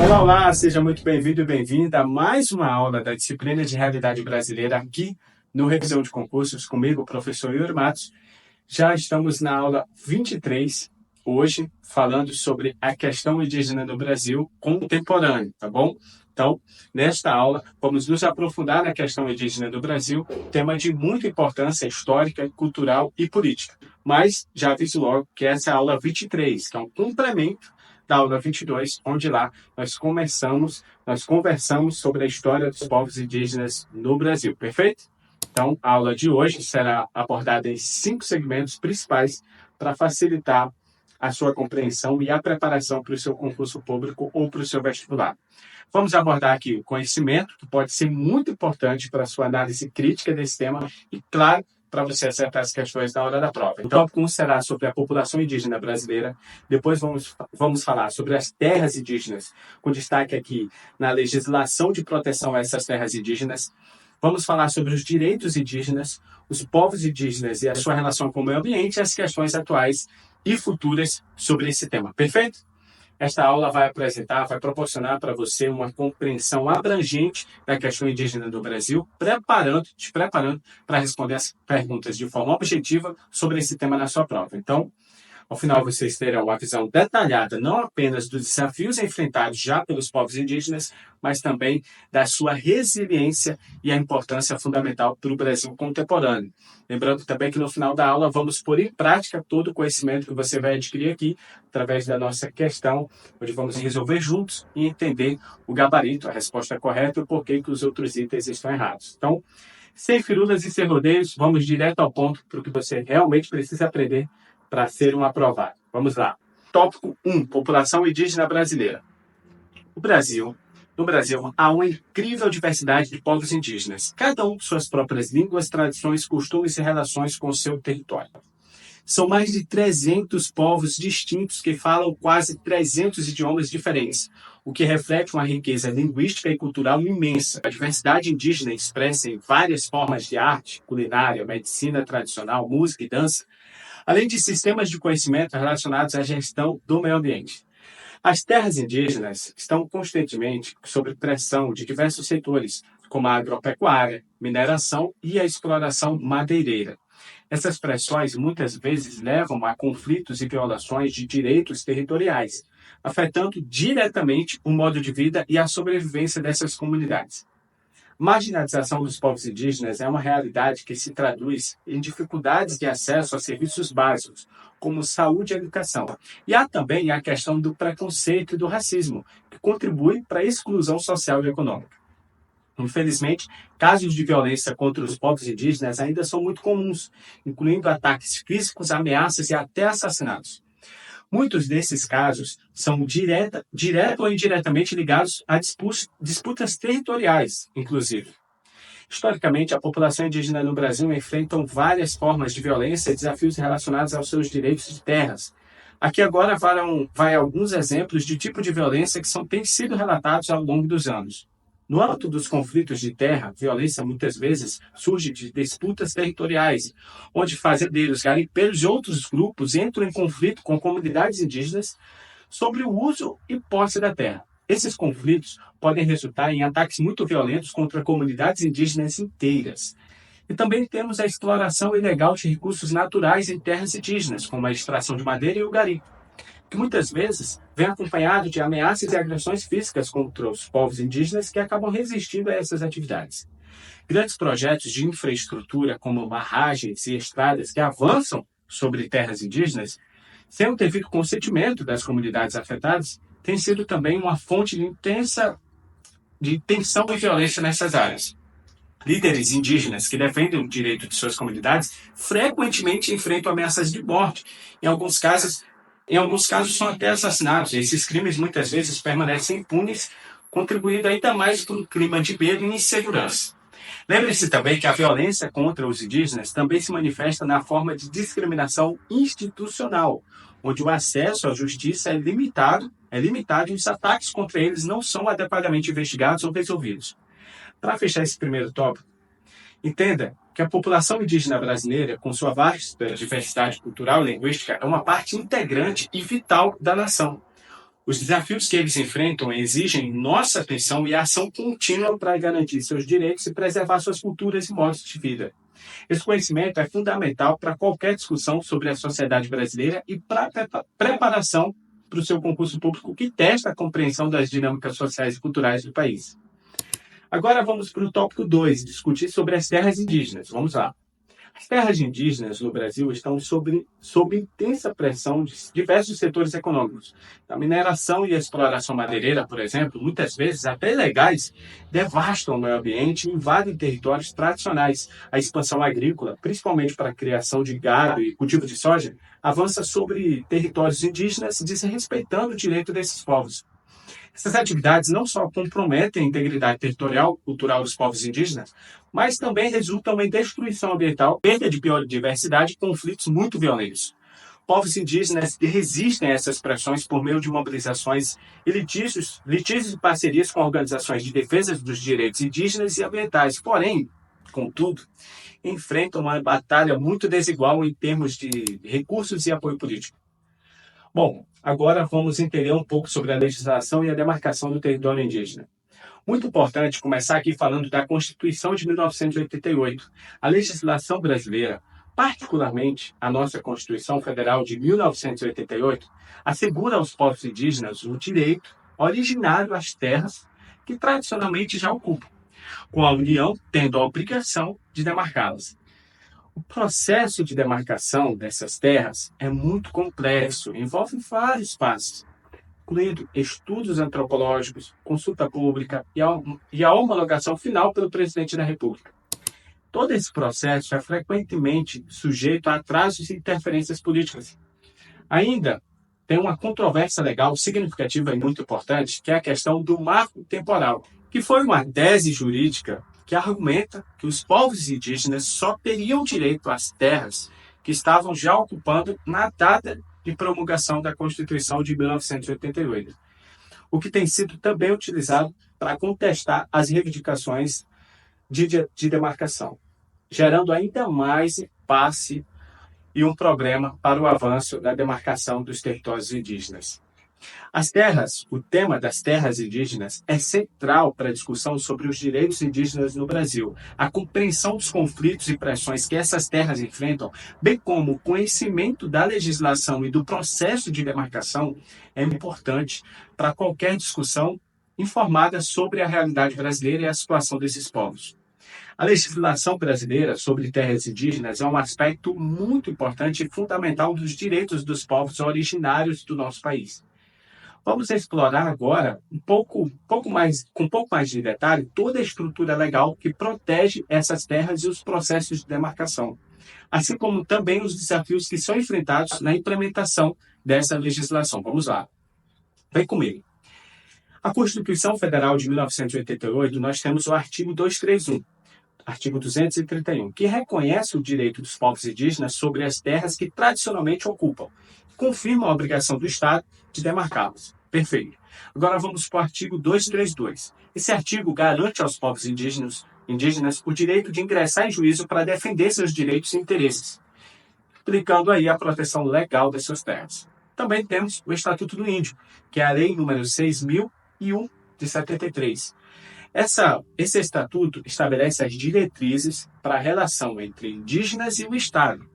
Olá, olá, seja muito bem-vindo e bem-vinda a mais uma aula da disciplina de Realidade Brasileira aqui no Revisão de Concursos, comigo, professor Yuri Matos. Já estamos na aula 23, hoje, falando sobre a questão indígena no Brasil contemporâneo, tá bom? Então, nesta aula, vamos nos aprofundar na questão indígena do Brasil, tema de muita importância histórica, cultural e política. Mas já aviso logo que essa é a aula 23, que é um complemento da aula 22, onde lá nós conversamos sobre a história dos povos indígenas no Brasil, perfeito? Então, a aula de hoje será abordada em 5 segmentos principais para facilitar a sua compreensão e a preparação para o seu concurso público ou para o seu vestibular. Vamos abordar aqui o conhecimento, que pode ser muito importante para a sua análise crítica desse tema e, claro, para você acertar as questões na hora da prova. Então, o tópico 1 será sobre a população indígena brasileira. Depois vamos falar sobre as terras indígenas, com destaque aqui na legislação de proteção a essas terras indígenas. Vamos falar sobre os direitos indígenas, os povos indígenas e a sua relação com o meio ambiente e as questões atuais e futuras sobre esse tema. Perfeito? Esta aula vai proporcionar para você uma compreensão abrangente da questão indígena do Brasil, te preparando para responder as perguntas de forma objetiva sobre esse tema na sua prova. Então, ao final, vocês terão uma visão detalhada não apenas dos desafios enfrentados já pelos povos indígenas, mas também da sua resiliência e a importância fundamental para o Brasil contemporâneo. Lembrando também que no final da aula vamos pôr em prática todo o conhecimento que você vai adquirir aqui através da nossa questão, onde vamos resolver juntos e entender o gabarito, a resposta correta e o porquê que os outros itens estão errados. Então, sem firulas e sem rodeios, vamos direto ao ponto para o que você realmente precisa aprender para ser um aprovado. Vamos lá. Tópico 1. População indígena brasileira. No Brasil, há uma incrível diversidade de povos indígenas, cada um com suas próprias línguas, tradições, costumes e relações com o seu território. São mais de 300 povos distintos que falam quase 300 idiomas diferentes, o que reflete uma riqueza linguística e cultural imensa. A diversidade indígena expressa em várias formas de arte, culinária, medicina tradicional, música e dança, além de sistemas de conhecimento relacionados à gestão do meio ambiente. As terras indígenas estão constantemente sob pressão de diversos setores, como a agropecuária, mineração e a exploração madeireira. Essas pressões muitas vezes levam a conflitos e violações de direitos territoriais, afetando diretamente o modo de vida e a sobrevivência dessas comunidades. Marginalização dos povos indígenas é uma realidade que se traduz em dificuldades de acesso a serviços básicos, como saúde e educação. E há também a questão do preconceito e do racismo, que contribui para a exclusão social e econômica. Infelizmente, casos de violência contra os povos indígenas ainda são muito comuns, incluindo ataques físicos, ameaças e até assassinatos. Muitos desses casos são direto ou indiretamente ligados a disputas territoriais, inclusive. Historicamente, a população indígena no Brasil enfrenta várias formas de violência e desafios relacionados aos seus direitos de terras. Aqui agora vai alguns exemplos de tipo de violência que têm sido relatados ao longo dos anos. No âmbito dos conflitos de terra, violência muitas vezes surge de disputas territoriais, onde fazendeiros, garimpeiros e outros grupos entram em conflito com comunidades indígenas sobre o uso e posse da terra. Esses conflitos podem resultar em ataques muito violentos contra comunidades indígenas inteiras. E também temos a exploração ilegal de recursos naturais em terras indígenas, como a extração de madeira e o garimpo, que muitas vezes vem acompanhado de ameaças e agressões físicas contra os povos indígenas que acabam resistindo a essas atividades. Grandes projetos de infraestrutura, como barragens e estradas que avançam sobre terras indígenas, sem o devido consentimento das comunidades afetadas, têm sido também uma fonte de tensão e violência nessas áreas. Líderes indígenas que defendem o direito de suas comunidades frequentemente enfrentam ameaças de morte. Em alguns casos são até assassinados. Esses crimes muitas vezes permanecem impunes, contribuindo ainda mais para um clima de medo e insegurança. Lembre-se também que a violência contra os indígenas também se manifesta na forma de discriminação institucional, onde o acesso à justiça é limitado e os ataques contra eles não são adequadamente investigados ou resolvidos. Para fechar esse primeiro tópico, entenda que a população indígena brasileira, com sua vasta diversidade cultural e linguística, é uma parte integrante e vital da nação. Os desafios que eles enfrentam exigem nossa atenção e ação contínua para garantir seus direitos e preservar suas culturas e modos de vida. Esse conhecimento é fundamental para qualquer discussão sobre a sociedade brasileira e para a preparação para o seu concurso público que testa a compreensão das dinâmicas sociais e culturais do país. Agora vamos para o tópico 2, discutir sobre as terras indígenas. Vamos lá. As terras indígenas no Brasil estão sob intensa pressão de diversos setores econômicos. A mineração e a exploração madeireira, por exemplo, muitas vezes até ilegais, devastam o meio ambiente e invadem territórios tradicionais. A expansão agrícola, principalmente para a criação de gado e cultivo de soja, avança sobre territórios indígenas, desrespeitando o direito desses povos. Essas atividades não só comprometem a integridade territorial e cultural dos povos indígenas, mas também resultam em destruição ambiental, perda de biodiversidade e conflitos muito violentos. Povos indígenas resistem a essas pressões por meio de mobilizações e litígios e parcerias com organizações de defesa dos direitos indígenas e ambientais. Porém, contudo, enfrentam uma batalha muito desigual em termos de recursos e apoio político. Bom, agora vamos entender um pouco sobre a legislação e a demarcação do território indígena. Muito importante começar aqui falando da Constituição de 1988. A legislação brasileira, particularmente a nossa Constituição Federal de 1988, assegura aos povos indígenas o direito originário às terras que tradicionalmente já ocupam, com a União tendo a obrigação de demarcá-las. O processo de demarcação dessas terras é muito complexo, envolve vários passos, incluindo estudos antropológicos, consulta pública e a homologação final pelo presidente da República. Todo esse processo é frequentemente sujeito a atrasos e interferências políticas. Ainda tem uma controvérsia legal significativa e muito importante, que é a questão do marco temporal, que foi uma tese jurídica que argumenta que os povos indígenas só teriam direito às terras que estavam já ocupando na data de promulgação da Constituição de 1988, o que tem sido também utilizado para contestar as reivindicações de demarcação, gerando ainda mais impasse e um problema para o avanço da demarcação dos territórios indígenas. As terras, o tema das terras indígenas é central para a discussão sobre os direitos indígenas no Brasil. A compreensão dos conflitos e pressões que essas terras enfrentam, bem como o conhecimento da legislação e do processo de demarcação, é importante para qualquer discussão informada sobre a realidade brasileira e a situação desses povos. A legislação brasileira sobre terras indígenas é um aspecto muito importante e fundamental dos direitos dos povos originários do nosso país. Vamos explorar agora com um pouco mais de detalhe toda a estrutura legal que protege essas terras e os processos de demarcação, assim como também os desafios que são enfrentados na implementação dessa legislação. Vamos lá. Vem comigo. A Constituição Federal de 1988, nós temos o artigo 231, artigo 231, que reconhece o direito dos povos indígenas sobre as terras que tradicionalmente ocupam, confirma a obrigação do Estado de demarcá-las. Perfeito. Agora vamos para o artigo 232. Esse artigo garante aos povos indígenas o direito de ingressar em juízo para defender seus direitos e interesses, implicando aí a proteção legal das suas terras. Também temos o Estatuto do Índio, que é a Lei número 6.001 de 73. Esse estatuto estabelece as diretrizes para a relação entre indígenas e o Estado,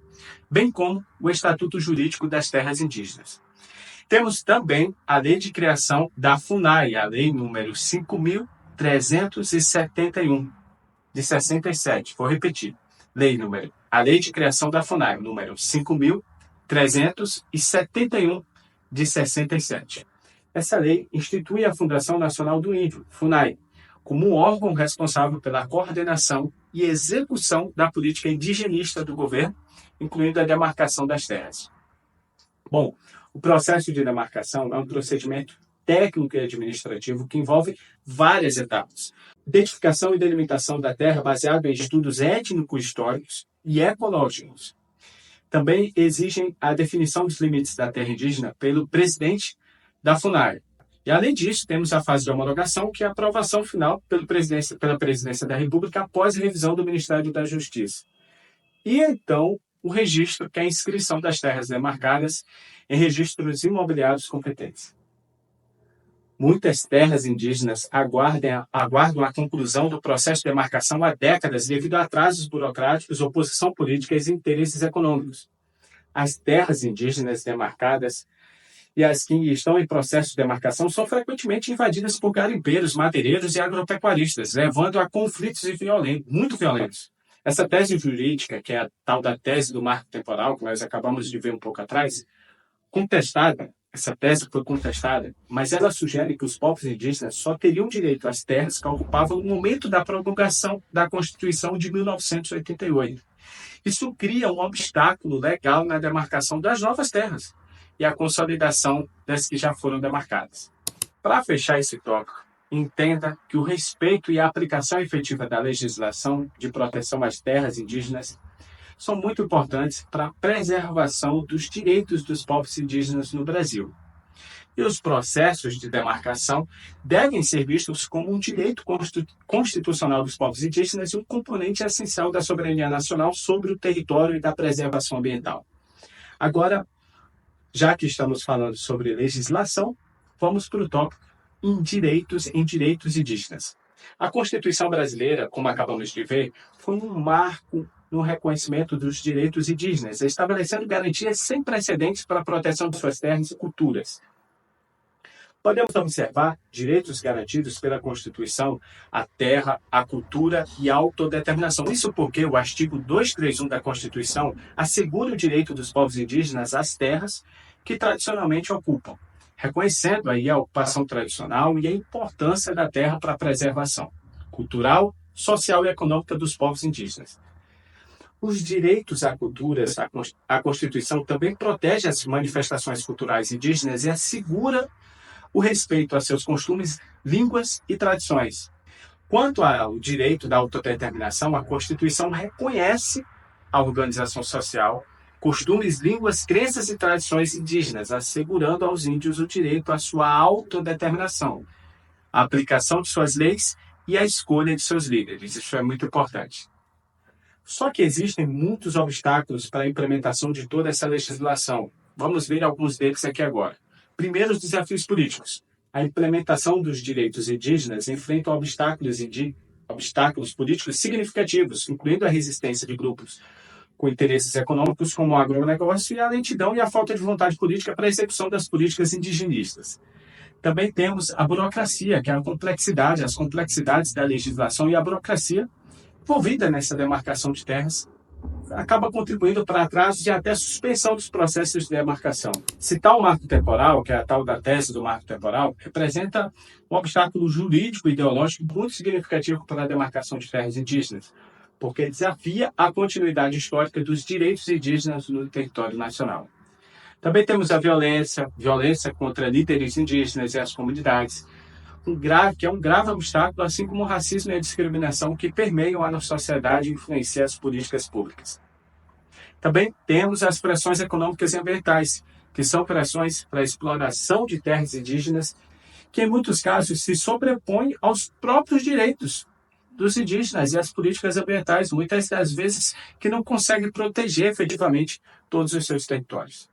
bem como o Estatuto Jurídico das Terras Indígenas. Temos também a Lei de Criação da FUNAI, a Lei número 5.371, de 67. Vou repetir. A Lei de Criação da FUNAI, número 5.371, de 67. Essa lei institui a Fundação Nacional do Índio, FUNAI, como um órgão responsável pela coordenação e execução da política indigenista do governo, incluindo a demarcação das terras. Bom, o processo de demarcação é um procedimento técnico e administrativo que envolve várias etapas. Identificação e delimitação da terra baseado em estudos étnico-históricos e ecológicos. Também exigem a definição dos limites da terra indígena pelo presidente da FUNAI. E, além disso, temos a fase de homologação, que é a aprovação final pela Presidência da República após a revisão do Ministério da Justiça. E, então, o registro, que é a inscrição das terras demarcadas em registros imobiliários competentes. Muitas terras indígenas aguardam a conclusão do processo de demarcação há décadas devido a atrasos burocráticos, oposição política e interesses econômicos. As terras indígenas demarcadas e as que estão em processo de demarcação são frequentemente invadidas por garimpeiros, madeireiros e agropecuaristas, levando a conflitos muito violentos. Essa tese jurídica, que é a tal da tese do marco temporal, que nós acabamos de ver um pouco atrás, essa tese foi contestada, mas ela sugere que os povos indígenas só teriam direito às terras que ocupavam no momento da promulgação da Constituição de 1988. Isso cria um obstáculo legal na demarcação das novas terras e a consolidação das que já foram demarcadas. Para fechar esse tópico, entenda que o respeito e a aplicação efetiva da legislação de proteção às terras indígenas são muito importantes para a preservação dos direitos dos povos indígenas no Brasil. E os processos de demarcação devem ser vistos como um direito constitucional dos povos indígenas e um componente essencial da soberania nacional sobre o território e da preservação ambiental. Agora, já que estamos falando sobre legislação, vamos para o tópico em direitos indígenas. A Constituição brasileira, como acabamos de ver, foi um marco no reconhecimento dos direitos indígenas, estabelecendo garantias sem precedentes para a proteção de suas terras e culturas. Podemos observar direitos garantidos pela Constituição à terra, à cultura e à autodeterminação. Isso porque o artigo 231 da Constituição assegura o direito dos povos indígenas às terras que tradicionalmente ocupam, reconhecendo aí a ocupação tradicional e a importância da terra para a preservação cultural, social e econômica dos povos indígenas. Os direitos à cultura, a Constituição também protege as manifestações culturais indígenas e assegura o respeito a seus costumes, línguas e tradições. Quanto ao direito da autodeterminação, a Constituição reconhece a organização social, costumes, línguas, crenças e tradições indígenas, assegurando aos índios o direito à sua autodeterminação, a aplicação de suas leis e a escolha de seus líderes. Isso é muito importante. Só que existem muitos obstáculos para a implementação de toda essa legislação. Vamos ver alguns deles aqui agora. Primeiro, os desafios políticos. A implementação dos direitos indígenas enfrenta obstáculos políticos significativos, incluindo a resistência de grupos com interesses econômicos como o agronegócio e a lentidão e a falta de vontade política para a execução das políticas indigenistas. Também temos a burocracia, que é as complexidades da legislação e a burocracia envolvida nessa demarcação de terras acaba contribuindo para atrasos e até suspensão dos processos de demarcação. Se tal marco temporal, que é a tal da tese do marco temporal, representa um obstáculo jurídico e ideológico muito significativo para a demarcação de terras indígenas, porque desafia a continuidade histórica dos direitos indígenas no território nacional. Também temos a violência contra líderes indígenas e as comunidades, que é um grave obstáculo, assim como o racismo e a discriminação que permeiam a nossa sociedade e influenciam as políticas públicas. Também temos as pressões econômicas e ambientais, que são pressões para a exploração de terras indígenas, que em muitos casos se sobrepõem aos próprios direitos dos indígenas e às políticas ambientais, muitas das vezes que não conseguem proteger efetivamente todos os seus territórios.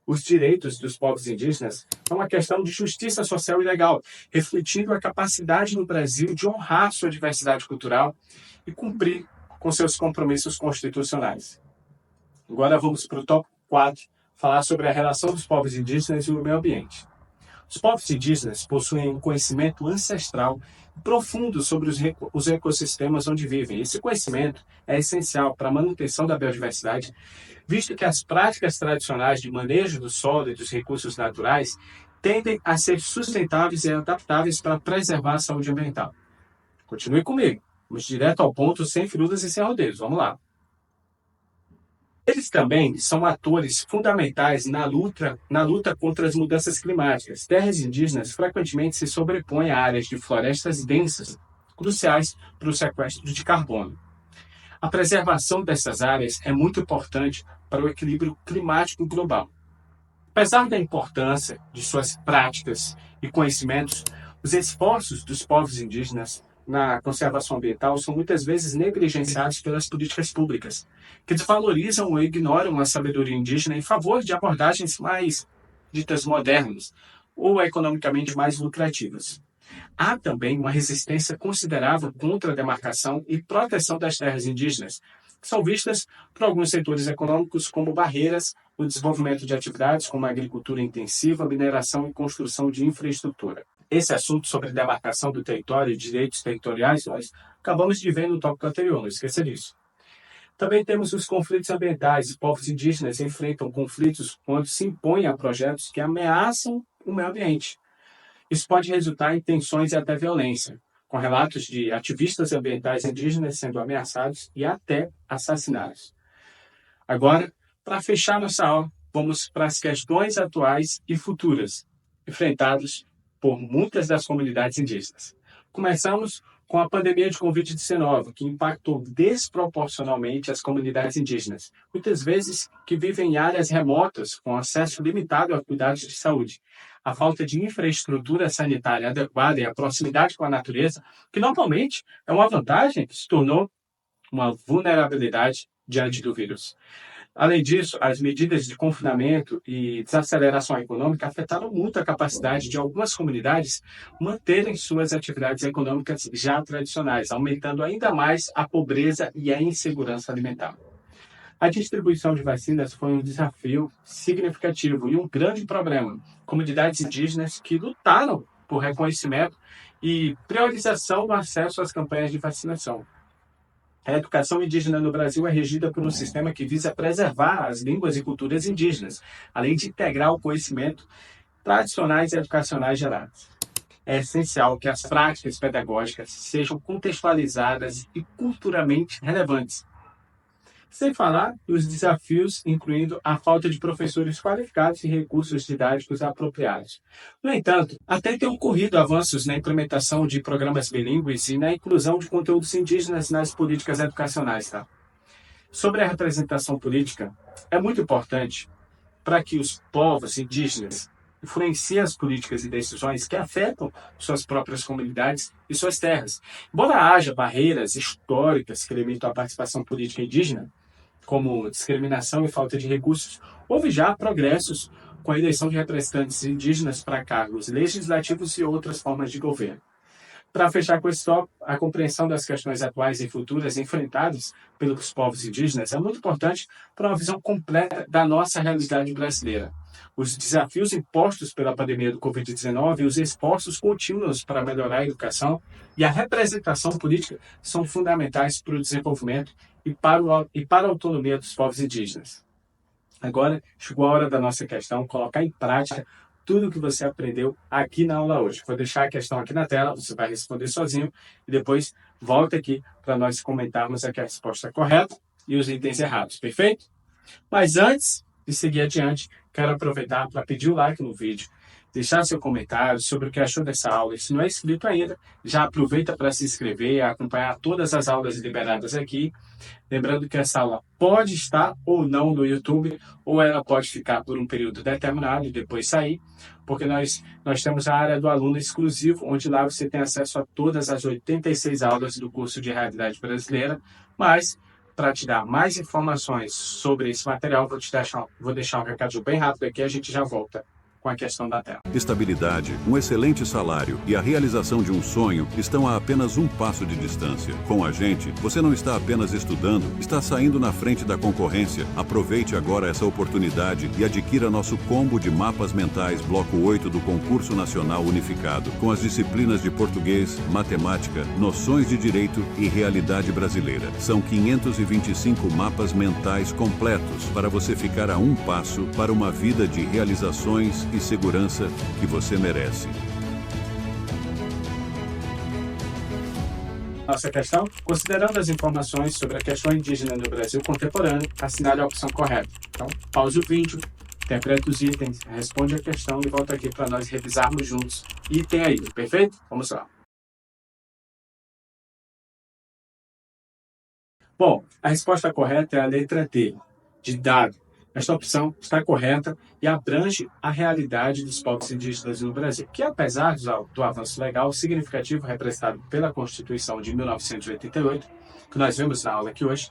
Os direitos dos povos indígenas são uma questão de justiça social e legal, refletindo a capacidade no Brasil de honrar sua diversidade cultural e cumprir com seus compromissos constitucionais. Agora vamos para o tópico 4, falar sobre a relação dos povos indígenas e o meio ambiente. Os povos indígenas possuem um conhecimento ancestral profundo sobre os ecossistemas onde vivem. Esse conhecimento é essencial para a manutenção da biodiversidade, visto que as práticas tradicionais de manejo do solo e dos recursos naturais tendem a ser sustentáveis e adaptáveis para preservar a saúde ambiental. Continue comigo. Vamos direto ao ponto, sem firulas e sem rodeios. Vamos lá. Eles também são atores fundamentais na luta contra as mudanças climáticas. Terras indígenas frequentemente se sobrepõem a áreas de florestas densas, cruciais para o sequestro de carbono. A preservação dessas áreas é muito importante para o equilíbrio climático global. Apesar da importância de suas práticas e conhecimentos, os esforços dos povos indígenas na conservação ambiental são muitas vezes negligenciados pelas políticas públicas, que desvalorizam ou ignoram a sabedoria indígena em favor de abordagens mais ditas modernas, ou economicamente mais lucrativas. Há também uma resistência considerável contra a demarcação e proteção das terras indígenas, que são vistas por alguns setores econômicos como barreiras no desenvolvimento de atividades como a agricultura intensiva, mineração e construção de infraestrutura. Esse assunto sobre demarcação do território e direitos territoriais, nós acabamos de ver no tópico anterior, não esqueça disso. Também temos os conflitos ambientais. Os povos indígenas enfrentam conflitos quando se impõem a projetos que ameaçam o meio ambiente. Isso pode resultar em tensões e até violência, com relatos de ativistas ambientais indígenas sendo ameaçados e até assassinados. Agora, para fechar nossa aula, vamos para as questões atuais e futuras, enfrentadas por muitas das comunidades indígenas. Começamos com a pandemia de Covid-19, que impactou desproporcionalmente as comunidades indígenas, muitas vezes que vivem em áreas remotas, com acesso limitado a cuidados de saúde. A falta de infraestrutura sanitária adequada e a proximidade com a natureza, que normalmente é uma vantagem, se tornou uma vulnerabilidade diante do vírus. Além disso, as medidas de confinamento e desaceleração econômica afetaram muito a capacidade de algumas comunidades manterem suas atividades econômicas já tradicionais, aumentando ainda mais a pobreza e a insegurança alimentar. A distribuição de vacinas foi um desafio significativo e um grande problema. Comunidades indígenas que lutaram por reconhecimento e priorização no acesso às campanhas de vacinação. A educação indígena no Brasil é regida por um sistema que visa preservar as línguas e culturas indígenas, além de integrar o conhecimento tradicionais e educacionais gerados. É essencial que as práticas pedagógicas sejam contextualizadas e culturalmente relevantes. Sem falar dos desafios, incluindo a falta de professores qualificados e recursos didáticos apropriados. No entanto, até tem ocorrido avanços na implementação de programas bilíngues e na inclusão de conteúdos indígenas nas políticas educacionais. Sobre a representação política, é muito importante para que os povos indígenas influenciem as políticas e decisões que afetam suas próprias comunidades e suas terras. Embora haja barreiras históricas que limitam a participação política indígena, como discriminação e falta de recursos, houve já progressos com a eleição de representantes indígenas para cargos legislativos e outras formas de governo. Para fechar com esse tópico, a compreensão das questões atuais e futuras enfrentadas pelos povos indígenas é muito importante para uma visão completa da nossa realidade brasileira. Os desafios impostos pela pandemia do Covid-19 e os esforços contínuos para melhorar a educação e a representação política são fundamentais para o desenvolvimento e para a autonomia dos povos indígenas. Agora, chegou a hora da nossa questão, colocar em prática tudo o que você aprendeu aqui na aula hoje. Vou deixar a questão aqui na tela, você vai responder sozinho e depois volta aqui para nós comentarmos aqui a resposta correta e os itens errados, perfeito? Mas antes de seguir adiante, quero aproveitar para pedir o like no vídeo, deixar seu comentário sobre o que achou dessa aula. E se não é inscrito ainda, já aproveita para se inscrever, acompanhar todas as aulas liberadas aqui. Lembrando que essa aula pode estar ou não no YouTube, ou ela pode ficar por um período determinado e depois sair, porque nós temos a área do aluno exclusivo, onde lá você tem acesso a todas as 86 aulas do curso de Realidade Brasileira, mas para te dar mais informações sobre esse material, vou deixar um recado bem rápido aqui, a gente já volta com a questão da tela. Estabilidade, um excelente salário e a realização de um sonho estão a apenas um passo de distância. Com a gente, você não está apenas estudando, está saindo na frente da concorrência. Aproveite agora essa oportunidade e adquira nosso combo de mapas mentais Bloco 8 do Concurso Nacional Unificado, com as disciplinas de português, matemática, noções de direito e realidade brasileira. São 525 mapas mentais completos para você ficar a um passo para uma vida de realizações e segurança que você merece. Nossa questão: considerando as informações sobre a questão indígena no Brasil contemporâneo, assinale a opção correta. Então, pause o vídeo, interprete os itens, responde a questão e volta aqui para nós revisarmos juntos. Item aí, perfeito? Vamos lá. Bom, a resposta correta é a letra D, de dado. Esta opção está correta e abrange a realidade dos povos indígenas no Brasil, que apesar do avanço legal significativo representado pela Constituição de 1988, que nós vemos na aula aqui hoje,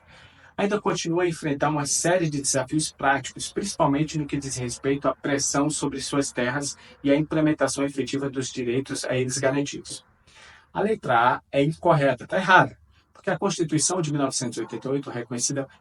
ainda continua a enfrentar uma série de desafios práticos, principalmente no que diz respeito à pressão sobre suas terras e à implementação efetiva dos direitos a eles garantidos. A letra A é incorreta, está errada, porque a Constituição de 1988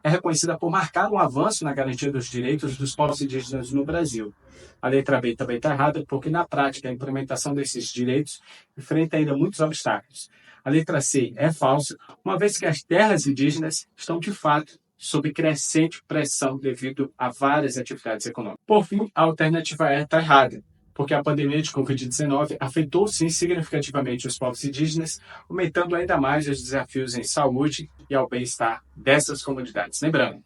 é reconhecida por marcar um avanço na garantia dos direitos dos povos indígenas no Brasil. A letra B também está errada, porque na prática a implementação desses direitos enfrenta ainda muitos obstáculos. A letra C é falsa, uma vez que as terras indígenas estão de fato sob crescente pressão devido a várias atividades econômicas. Por fim, a alternativa E está errada, porque a pandemia de Covid-19 afetou sim significativamente os povos indígenas, aumentando ainda mais os desafios em saúde e ao bem-estar dessas comunidades. Lembrando,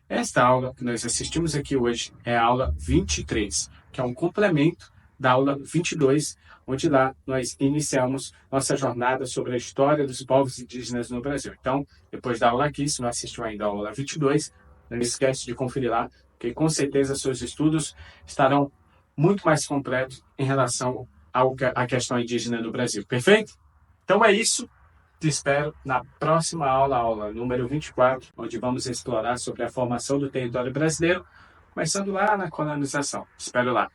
esta aula que nós assistimos aqui hoje é a aula 23, que é um complemento da aula 22, onde lá nós iniciamos nossa jornada sobre a história dos povos indígenas no Brasil. Então, depois da aula aqui, se não assistiu ainda a aula 22, não esquece de conferir lá, porque com certeza seus estudos estarão muito mais completos em relação à questão indígena no Brasil. Perfeito? Então é isso. Te espero na próxima aula, aula número 24, onde vamos explorar sobre a formação do território brasileiro, começando lá na colonização. Te espero lá.